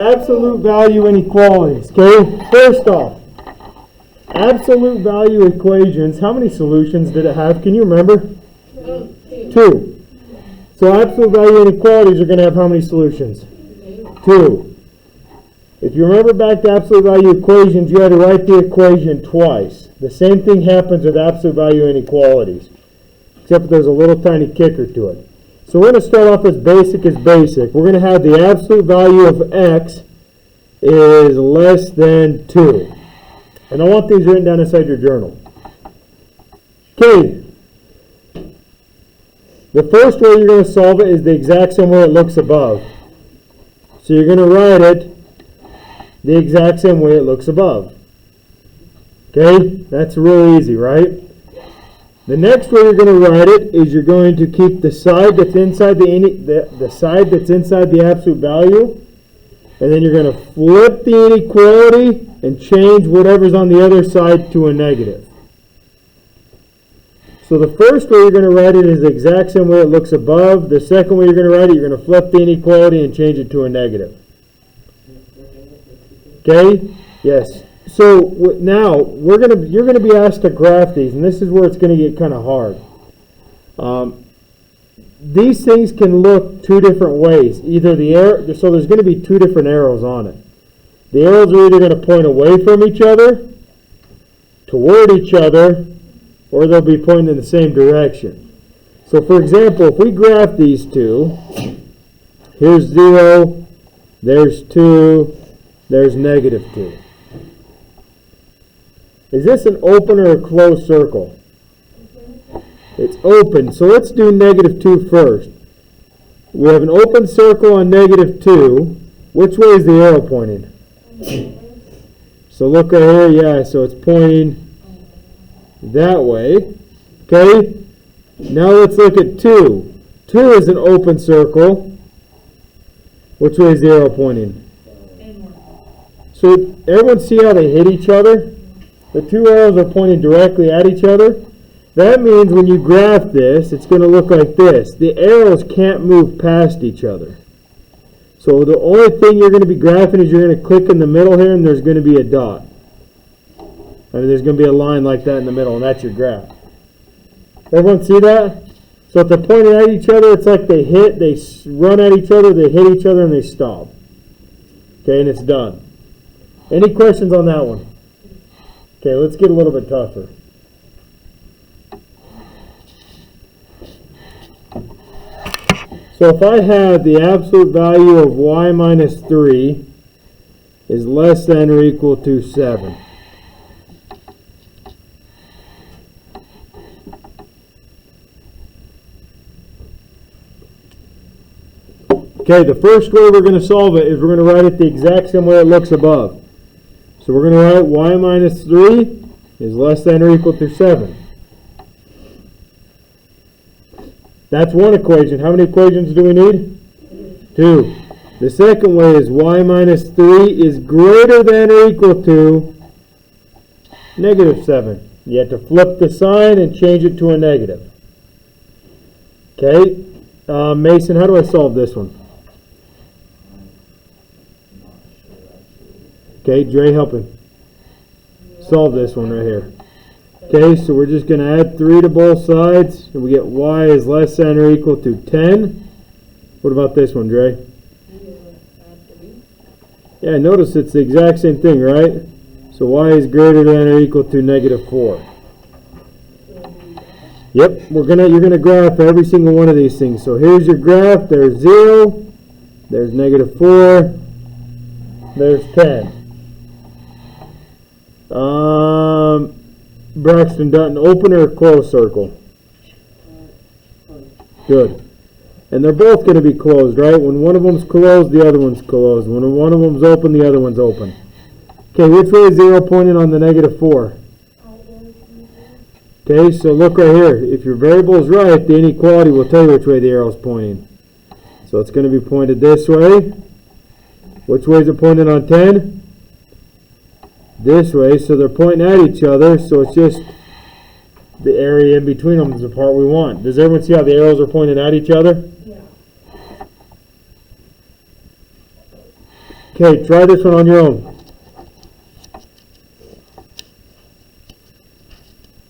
Absolute value inequalities. Okay, first off, absolute value equations, how many solutions did it have? Can you remember? Two. So absolute value inequalities are going to have how many solutions? Two. If you remember back to absolute value equations, you had to write the equation twice. The same thing happens with absolute value inequalities, except there's a little tiny kicker to it. So we're going to start off as basic as basic. We're going to have the absolute value of x is less than 2. And I want these written down inside your journal. Okay. The first way you're going to solve it is the exact same way it looks above. So you're going to write it the exact same way it looks above. Okay? That's real easy, right? The next way you're going to write it is you're going to keep the side that's inside the side that's inside the absolute value, and then you're going to flip the inequality and change whatever's on the other side to a negative. So the first way you're going to write it is the exact same way it looks above. The second way you're going to write it, you're going to flip the inequality and change it to a negative. Okay? Yes. So now you're going to be asked to graph these, and this is where it's going to get kind of hard. These things can look two different ways. Either so there's going to be two different arrows on it. The arrows are either going to point away from each other, toward each other, or they'll be pointing in the same direction. So for example, if we graph these two, here's 0, there's 2, there's negative 2. Is this an open or a closed circle? It's open. So let's do negative 2 first. We have an open circle on negative 2. Which way is the arrow pointing? So look right here. Yeah, so it's pointing that way. Okay? Now let's look at 2. 2 is an open circle. Which way is the arrow pointing? So everyone see how they hit each other? The two arrows are pointing directly at each other. That means when you graph this, it's going to look like this. The arrows can't move past each other. So the only thing you're going to be graphing is you're going to click in the middle here, and there's going to be a dot. I mean, there's going to be a line like that in the middle, and that's your graph. Everyone see that? So if they're pointing at each other, it's like they run at each other, they hit each other, and they stop. Okay, and it's done. Any questions on that one? Okay, let's get a little bit tougher. So if I had the absolute value of y minus 3 is less than or equal to 7. Okay, the first way we're going to solve it is we're going to write it the exact same way it looks above. So we're going to write y minus 3 is less than or equal to 7. That's one equation. How many equations do we need? 2. The second way is y minus 3 is greater than or equal to negative 7. You have to flip the sign and change it to a negative. Okay, Mason, how do I solve this one? Okay, Dre, help him solve this one right here. Okay, so we're just going to add 3 to both sides, and we get y is less than or equal to 10. What about this one, Dre? Yeah, notice it's the exact same thing, right? So y is greater than or equal to negative 4. Yep, you're gonna graph every single one of these things. So here's your graph. There's 0, there's negative 4, there's 10. Braxton Dutton, open or closed circle? Good. And they're both going to be closed, right? When one of them's closed, the other one's closed. When one of them's open, the other one's open. Okay, which way is 0 pointing on the negative 4? Okay, so look right here. If your variable is right, the inequality will tell you which way the arrow is pointing. So it's going to be pointed this way. Which way is it pointing on 10? This way, so they're pointing at each other, so it's just the area in between them is the part we want. Does everyone see how the arrows are pointing at each other? Yeah. Okay, try this one on your own.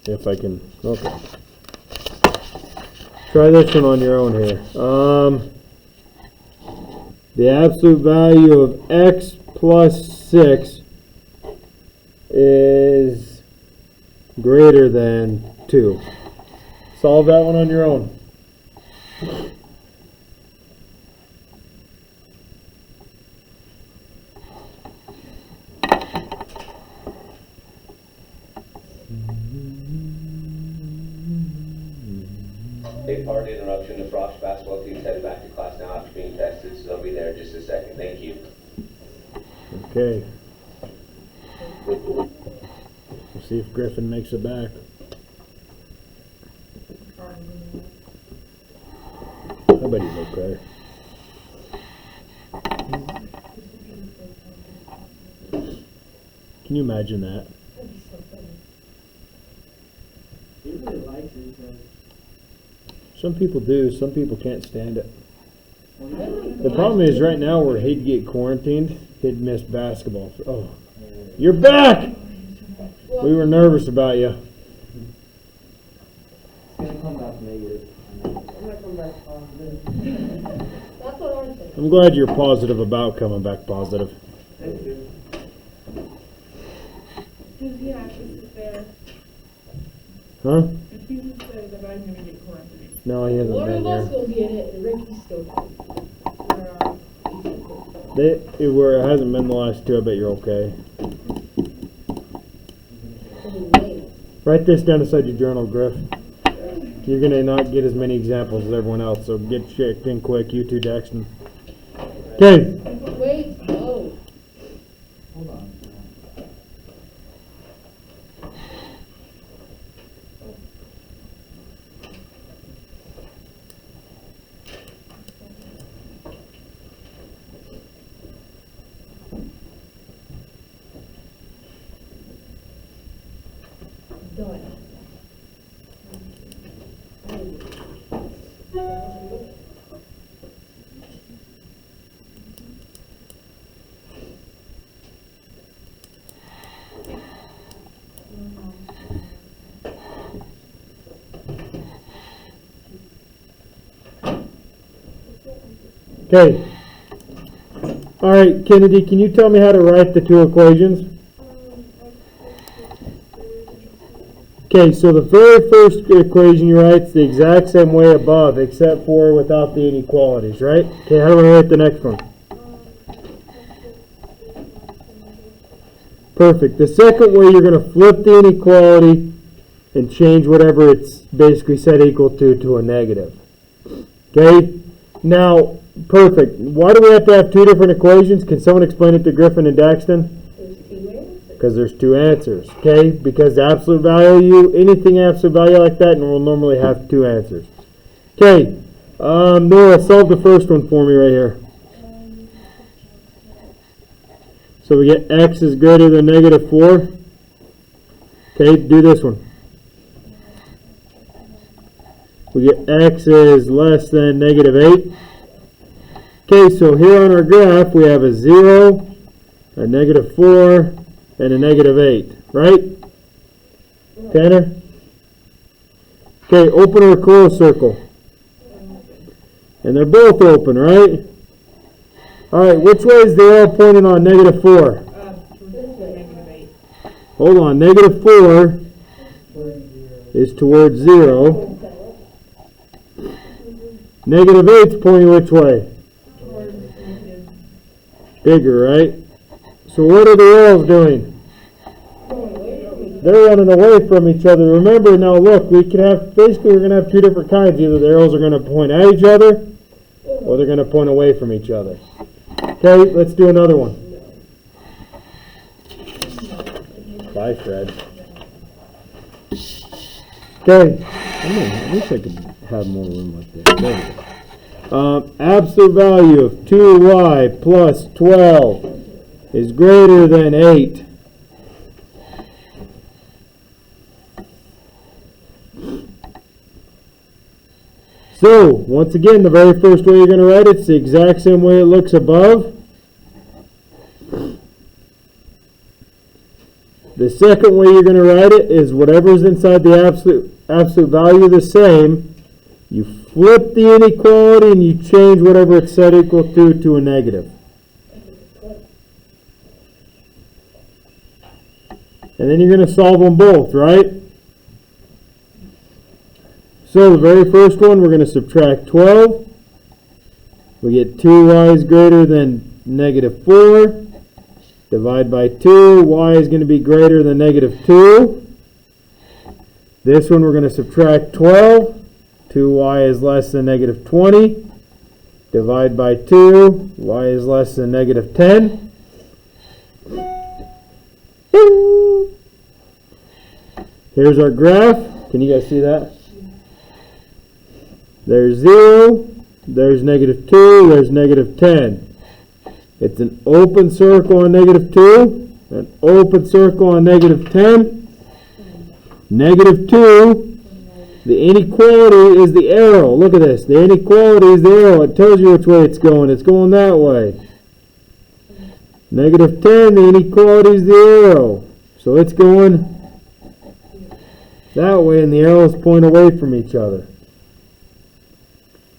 If I can, okay. Try this one on your own here. The absolute value of x plus 6 is greater than 2. Solve that one on your own. Hey, pardon the interruption. The Frosh basketball team's headed back to class now after being tested, so they'll be there in just a second. Thank you. Okay. We'll see if Griffin makes it back. I bet he's okay. Can you imagine that? He really likes it. Some people do, some people can't stand it. The problem is right now where he'd get quarantined, he'd miss basketball. Oh, you're back! We were nervous about you. It's gonna come back negative. I'm gonna come back positive. That's what I'm thinking. I'm glad you're positive about coming back positive. Thank you. Does he actually sit there? Huh? If he sits there, the guy's gonna get quarantined. No, he hasn't One been of us here. will get it, and Ricky's still It hasn't been the last two, I bet you're okay. Write this down inside your journal, Griff. You're gonna not get as many examples as everyone else, so get checked in quick. You too, Daxton. Okay. Wait, no. Hold on. Done. Okay. All right, Kennedy, can you tell me how to write the two equations? Okay, so the very first equation you write's the exact same way above, except for without the inequalities, right? Okay, how do I write the next one? Perfect. The second way, you're going to flip the inequality and change whatever it's basically set equal to a negative. Okay? Now, perfect. Why do we have to have two different equations? Can someone explain it to Griffin and Daxton? Because there's two answers, okay? Because the absolute value, anything absolute value like that, and we'll normally have two answers. Okay, Nora, solve the first one for me right here. So we get x is greater than negative 4. Okay, do this one. We get x is less than negative 8. Okay, so here on our graph, we have a 0, a negative 4, and a negative 8, right? Tanner? Okay, open or close circle. And they're both open, right? Alright, which way is the arrow pointing on negative 4? Hold on, negative 4 is towards 0. Negative 8 is pointing which way? Bigger, right? So what are the arrows doing? They're running away from each other. Remember, now look, we can have, basically we're going to have two different kinds. Either the arrows are going to point at each other, or they're going to point away from each other. Okay, let's do another one. Bye, Fred. Okay, I wish I could have more room like this. There we go. Absolute value of 2y plus 12 is greater than 8. So, once again, the very first way you're going to write it's the exact same way it looks above, The second way you're going to write it is whatever's inside the absolute value the same. You flip the inequality and you change whatever it's set equal to a negative. And then you're going to solve them both, right? So the very first one, we're going to subtract 12. We get 2y is greater than negative 4. Divide by 2. Y is going to be greater than negative 2. This one, we're going to subtract 12. 2y is less than negative 20. Divide by 2. Y is less than negative 10. Here's our graph. Can you guys see that? There's 0. There's negative 2. There's negative 10. It's an open circle on negative 2. An open circle on negative 10. Negative 2. The inequality is the arrow. Look at this. The inequality is the arrow. It tells you which way it's going. It's going that way. Negative 10, the inequality is the arrow. So it's going that way, and the arrows point away from each other.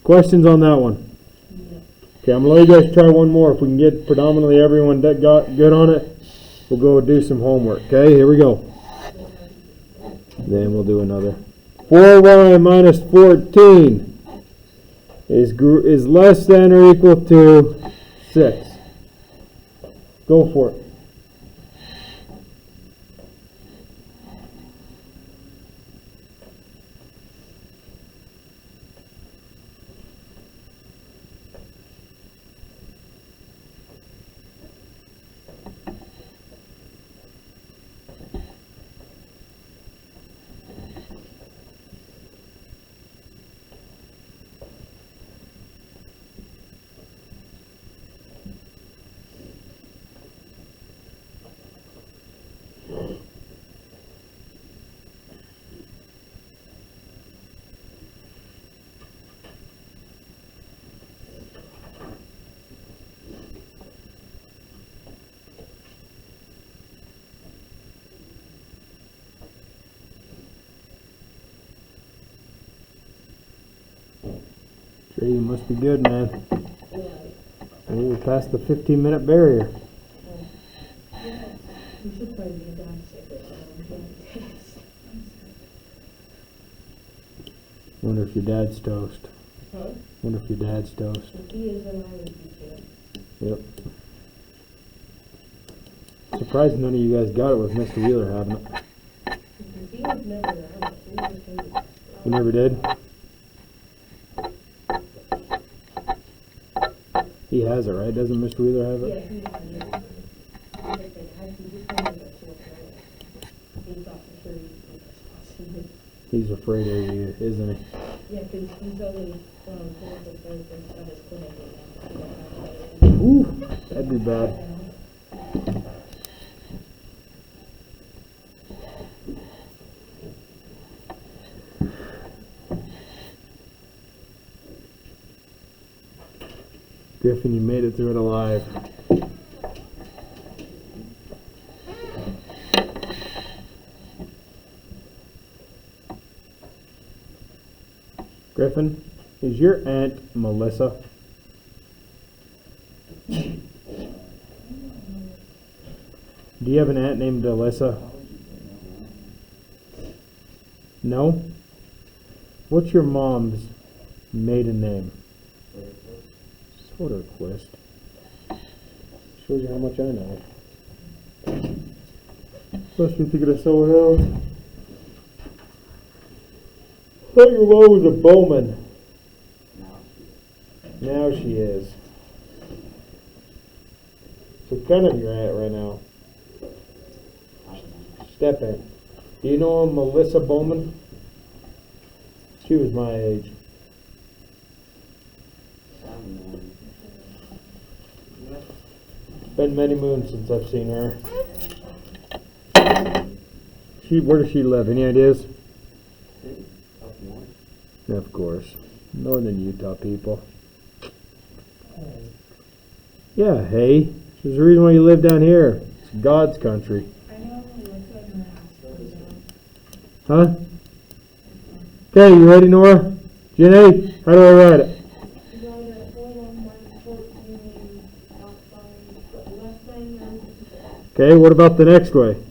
Questions on that one? Okay, I'm going to let you guys try one more. If we can get predominantly everyone that got good on it, we'll go do some homework. Okay, here we go. Then we'll do another. 4y minus 14 is less than or equal to 6. Go for it. Sure, you must be good, man. Oh, we passed the 15-minute barrier. You should probably be done separate. Wonder if your dad's toast. Huh? Wonder if your dad's toast. If he is, then I would be too. Yep. Surprised none of you guys got it with Mr. Wheeler having it. Because he was never around. He was just You never did? He has it, right? Doesn't Mr. Wheeler have yeah, it? he was never. He just told me that she was He thought for sure he was He's afraid of you, isn't he? Yeah, because he's always clinical therapist at his clinic right now. Ooh, that'd be bad. Griffin, you made it through it alive. Griffin, is your aunt Melissa? Do you have an aunt named Alyssa? No? What's your mom's maiden name? Soderquist. Shows you how much I know. Must be thinking of someone else. I thought your mom was a Bowman. Now she is. So kind of your aunt right now. Step in. Do you know Melissa Bowman? She was my age. It's been many moons since I've seen her. Where does she live? Any ideas? Of course. Northern Utah people. Yeah, hey. There's a reason why you live down here. It's God's country. I know, Huh? Okay, you ready, Nora? Janae, how do I write it? You write it 41 minus 14 outside, less than 9%. Okay, what about the next way? Same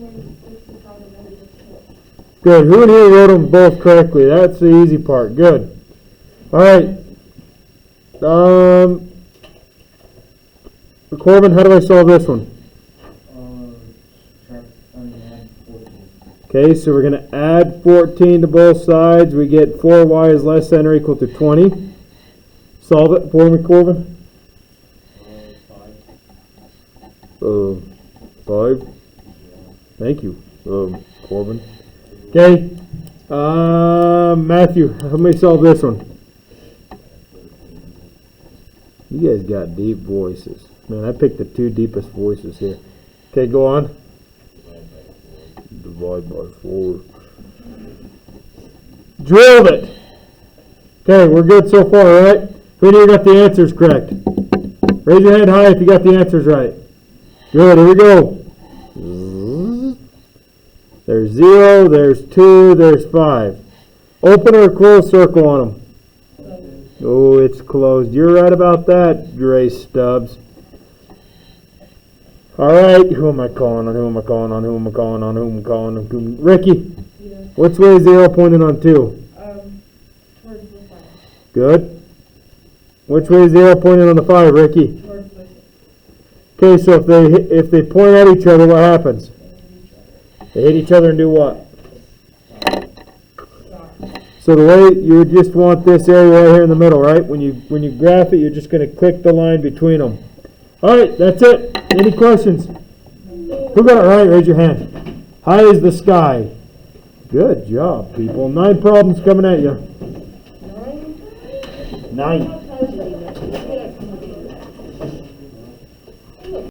way, 65 and 90%. Good. Who in here wrote them both correctly? That's the easy part. Good. All right. Corbin, how do I solve this one? Add 14. Okay, so we're going to add 14 to both sides. We get 4y is less than or equal to 20. Solve it for me, Corbin. 5. Thank you, Corbin. Okay. Matthew, help me solve this one. You guys got deep voices. Man, I picked the two deepest voices here. Okay, go on. Divide by 4. Drilled it. Okay, we're good so far, right? Who do you got the answers correct? Raise your hand high if you got the answers right. Good, here we go. There's 0, there's 2, there's 5. Open or close circle on them. Oh, it's closed. You're right about that, Grace Stubbs. All right, who am I calling on? Who am I calling on? Who am I calling on? Who am I calling on? Ricky, Yes. which way is 0 pointing on 2? Towards the 5. Good. Which way is 0 pointing on the 5, Ricky? Towards the 6. Okay, so if they point at each other, what happens? They hit each other and do what? So the way you would just want this area right here in the middle, right? When you graph it, you're just going to click the line between them. All right, that's it. Any questions? Who got it right? Raise your hand. High as the sky. Good job, people. 9 problems coming at you. 9.